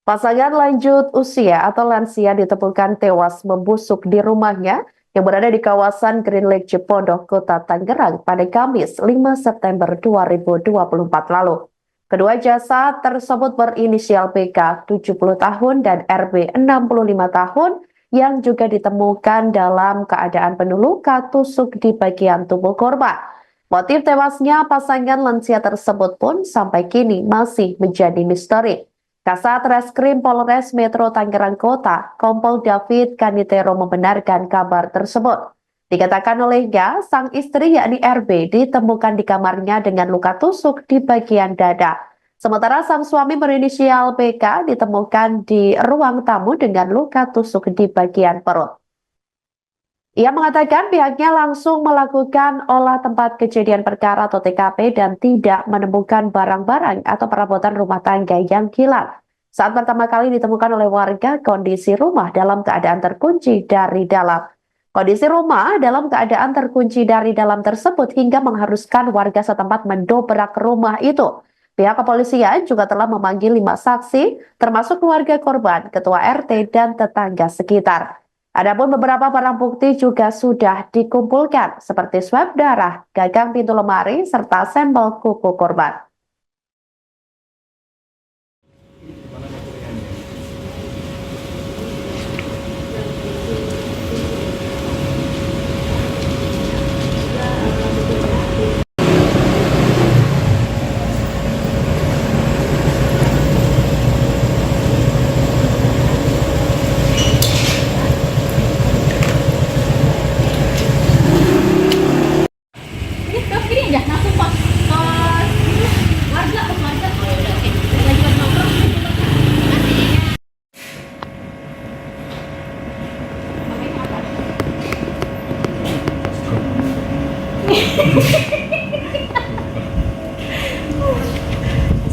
Pasangan lanjut usia atau lansia ditemukan tewas membusuk di rumahnya yang berada di kawasan Green Lake Cipondoh, Kota Tangerang pada Kamis 5 September 2024 lalu. Kedua jasad tersebut berinisial BK 70 tahun dan RB 65 tahun yang juga ditemukan dalam keadaan penuh luka tusuk di bagian tubuh korban. Motif tewasnya pasangan lansia tersebut pun sampai kini masih menjadi misteri. Kasat Reskrim Polres Metro Tangerang Kota, Kompol David Kanitero membenarkan kabar tersebut. Dikatakan olehnya, sang istri yakni RB ditemukan di kamarnya dengan luka tusuk di bagian dada. Sementara sang suami berinisial BK ditemukan di ruang tamu dengan luka tusuk di bagian perut. Ia mengatakan pihaknya langsung melakukan olah tempat kejadian perkara atau TKP dan tidak menemukan barang-barang atau perabotan rumah tangga yang hilang. Saat pertama kali ditemukan oleh warga, kondisi rumah dalam keadaan terkunci dari dalam. Kondisi rumah dalam keadaan terkunci dari dalam tersebut hingga mengharuskan warga setempat mendobrak rumah itu. Pihak kepolisian juga telah memanggil 5 saksi, termasuk keluarga korban, ketua RT, dan tetangga sekitar. Adapun beberapa barang bukti juga sudah dikumpulkan, seperti swab darah, gagang pintu lemari, serta sampel kuku korban. Ini aja langsung pas warga pas warga. Oh ya udah, oke. Lagi pas nongkrong.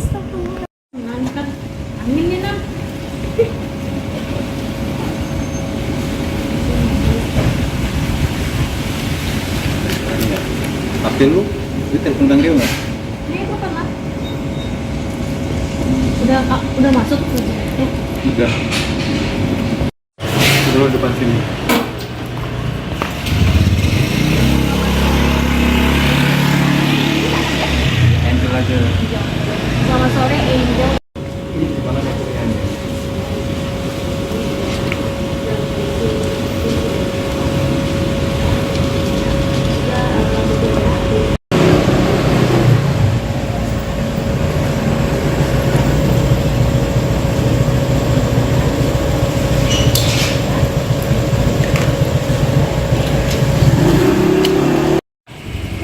Astagfirullah. Ngangkat anginnya nam. Tapi lu telepon Kang Rio nggak? Ini apa kan? Udah masuk. Udah. Udah depan sini. Angel aja. Selamat sore Angel. Ini gimana kuliahnya?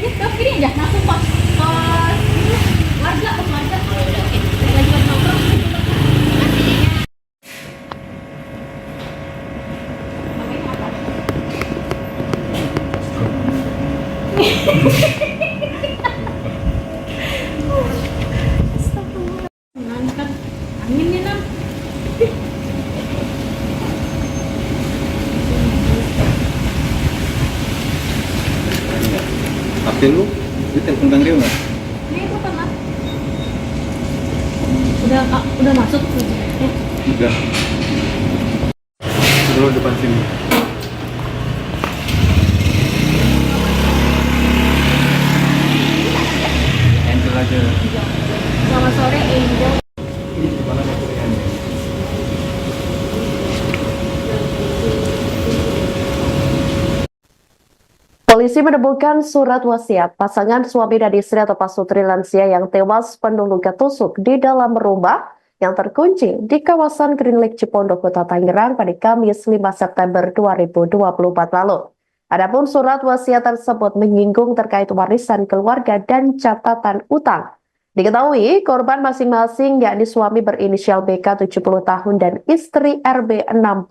Ini aja langsung pas warga pas warga. Oh ya udah, oke. Lagi pas nongkrong. Namanya apa? Astagfirullah. Ngangkat anginnya nam. Tapi lu telepon Kang Rio nggak? Ini apa kan? Udah masuk. Udah. Udah depan sini. Angel aja. Selamat sore Angel. Ini gimana kuliahnya? Polisi menemukan surat wasiat pasangan suami dan istri atau pasutri lansia yang tewas penuh luka tusuk di dalam rumah yang terkunci di kawasan Green Lake Cipondoh, Kota Tangerang pada Kamis 5 September 2024 lalu. Adapun surat wasiat tersebut menyinggung terkait warisan keluarga dan catatan utang. Diketahui korban masing-masing yakni suami berinisial BK 70 tahun dan istri RB 65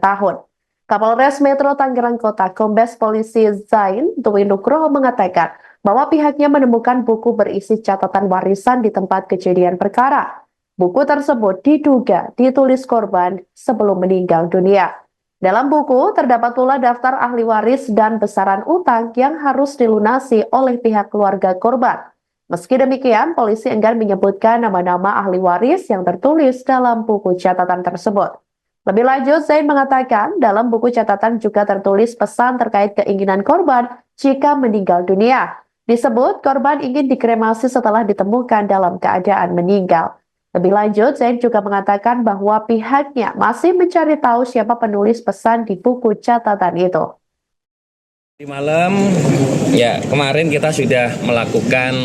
tahun. Kapolres Metro Tangerang Kota, Kombes Polisi Zain Dwi Nugroho mengatakan bahwa pihaknya menemukan buku berisi catatan warisan di tempat kejadian perkara. Buku tersebut diduga ditulis korban sebelum meninggal dunia. Dalam buku terdapat pula daftar ahli waris dan besaran utang yang harus dilunasi oleh pihak keluarga korban. Meski demikian, polisi enggan menyebutkan nama-nama ahli waris yang tertulis dalam buku catatan tersebut. Lebih lanjut, Zain mengatakan dalam buku catatan juga tertulis pesan terkait keinginan korban jika meninggal dunia. Disebut korban ingin dikremasi setelah ditemukan dalam keadaan meninggal. Lebih lanjut, Zain juga mengatakan bahwa pihaknya masih mencari tahu siapa penulis pesan di buku catatan itu. Di malam, ya kemarin kita sudah melakukan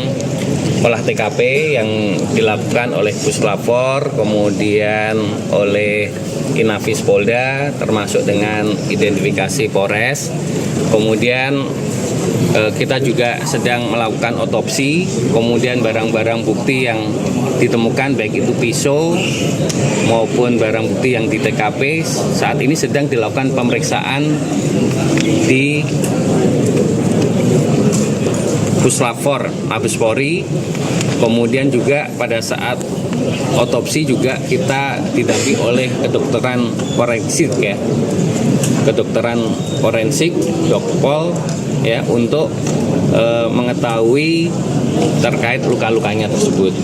olah TKP yang dilakukan oleh Puslapor, kemudian oleh Inafis Polda, termasuk dengan identifikasi Polres. Kemudian kita juga sedang melakukan otopsi, kemudian barang-barang bukti yang ditemukan baik itu pisau maupun barang bukti yang di TKP saat ini sedang dilakukan pemeriksaan di Puslapor Mabes Polri. Kemudian juga pada saat otopsi juga kita didampingi oleh kedokteran forensik ya, kedokteran forensik Dokpol ya, untuk mengetahui terkait luka-lukanya tersebut.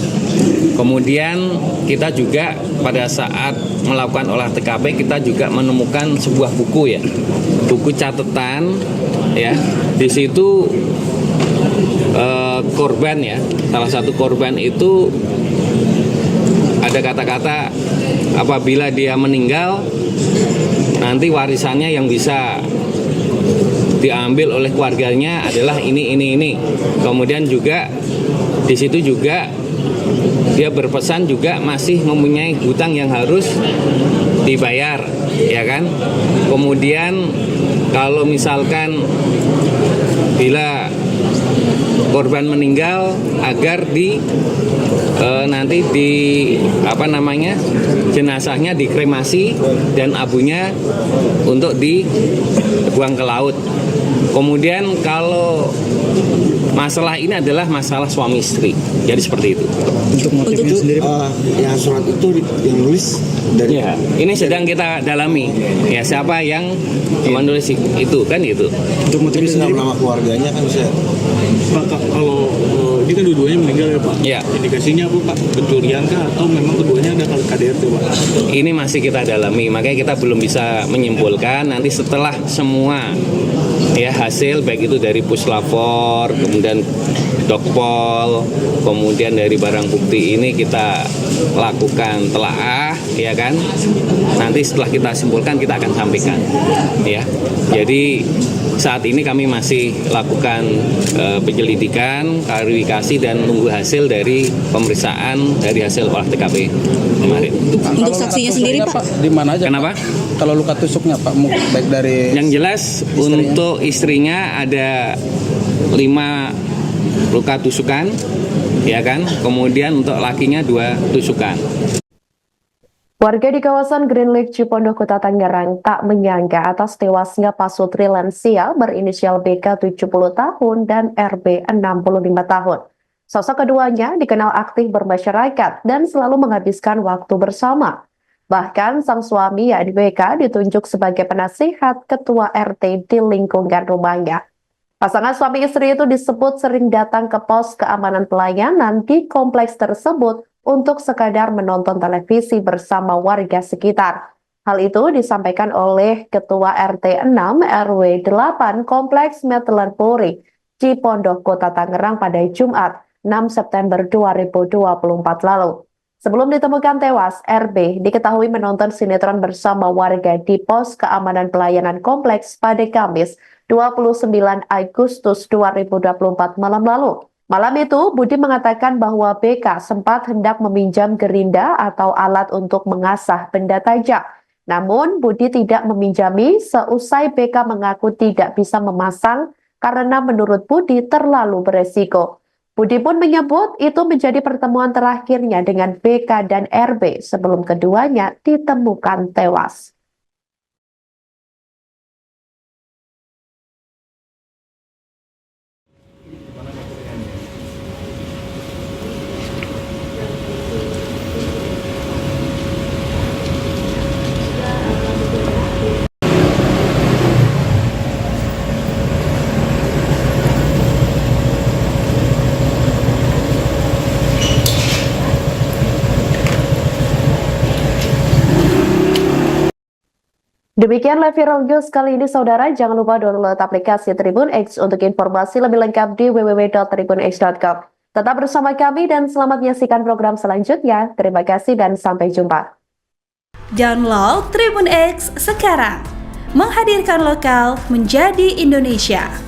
Kemudian kita juga pada saat melakukan olah TKP kita juga menemukan sebuah buku ya, buku catatan ya. Di situ korban ya, salah satu korban itu ada kata-kata apabila dia meninggal nanti warisannya yang bisa diambil oleh keluarganya adalah ini. Kemudian juga di situ juga dia berpesan juga masih mempunyai hutang yang harus dibayar, ya kan? Kemudian kalau misalkan bila korban meninggal agar nanti jenazahnya dikremasi dan abunya untuk dibuang ke laut. Kemudian kalau masalah ini adalah masalah suami istri, jadi seperti itu. Untuk motifnya sendiri, yang surat itu yang nulis dari ya, ini sedang kita dalami. Ya, siapa yang menulis itu kan itu. untuk motifnya sendiri, nama keluarganya kan bisa. Pak, kalau ini kan dua-duanya meninggal ya Pak. Ya. Indikasinya apa Pak? Pencurian kah atau memang keduanya ada KDRT Pak? Ini masih kita dalami, makanya kita belum bisa menyimpulkan. Nanti setelah semua ya hasil baik itu dari Puslapor, kemudian Dokpol, kemudian dari barang bukti ini kita lakukan telaah, ya kan? Nanti setelah kita simpulkan kita akan sampaikan, ya. Jadi saat ini kami masih lakukan penyelidikan, klarifikasi dan nunggu hasil dari pemeriksaan dari hasil olah TKP kemarin. Untuk saksinya sendiri Pak? Di mana aja? Kenapa? Pak? Kalau luka tusuknya Pak, baik dari Yang jelas untuk istrinya ada 5 luka tusukan, ya kan? Kemudian untuk lakinya 2 tusukan. Warga di kawasan Green Lake Cipondoh, Kota Tangerang tak menyangka atas tewasnya pasutri lansia berinisial BK 70 tahun dan RB 65 tahun. Sosok keduanya dikenal aktif bermasyarakat dan selalu menghabiskan waktu bersama. Bahkan sang suami yakni BK ditunjuk sebagai penasihat ketua RT di lingkungan rumahnya. Pasangan suami istri itu disebut sering datang ke pos keamanan pelayanan di kompleks tersebut untuk sekadar menonton televisi bersama warga sekitar. Hal itu disampaikan oleh Ketua RT 6 RW 8 Kompleks Medland Puri, Cipondoh, Kota Tangerang pada Jumat 6 September 2024 lalu. Sebelum ditemukan tewas, RB diketahui menonton sinetron bersama warga di pos keamanan pelayanan kompleks pada Kamis 29 Agustus 2024 malam lalu. Malam itu, Budi mengatakan bahwa BK sempat hendak meminjam gerinda atau alat untuk mengasah benda tajam. Namun, Budi tidak meminjami seusai BK mengaku tidak bisa memasang karena menurut Budi terlalu beresiko. Budi pun menyebut itu menjadi pertemuan terakhirnya dengan BK dan RB sebelum keduanya ditemukan tewas. Demikian live viral news kali ini saudara. Jangan lupa download aplikasi Tribun X untuk informasi lebih lengkap di www.tribunx.com. Tetap bersama kami dan selamat menyaksikan program selanjutnya. Terima kasih dan sampai jumpa. Download Tribun X sekarang. Menghadirkan lokal menjadi Indonesia.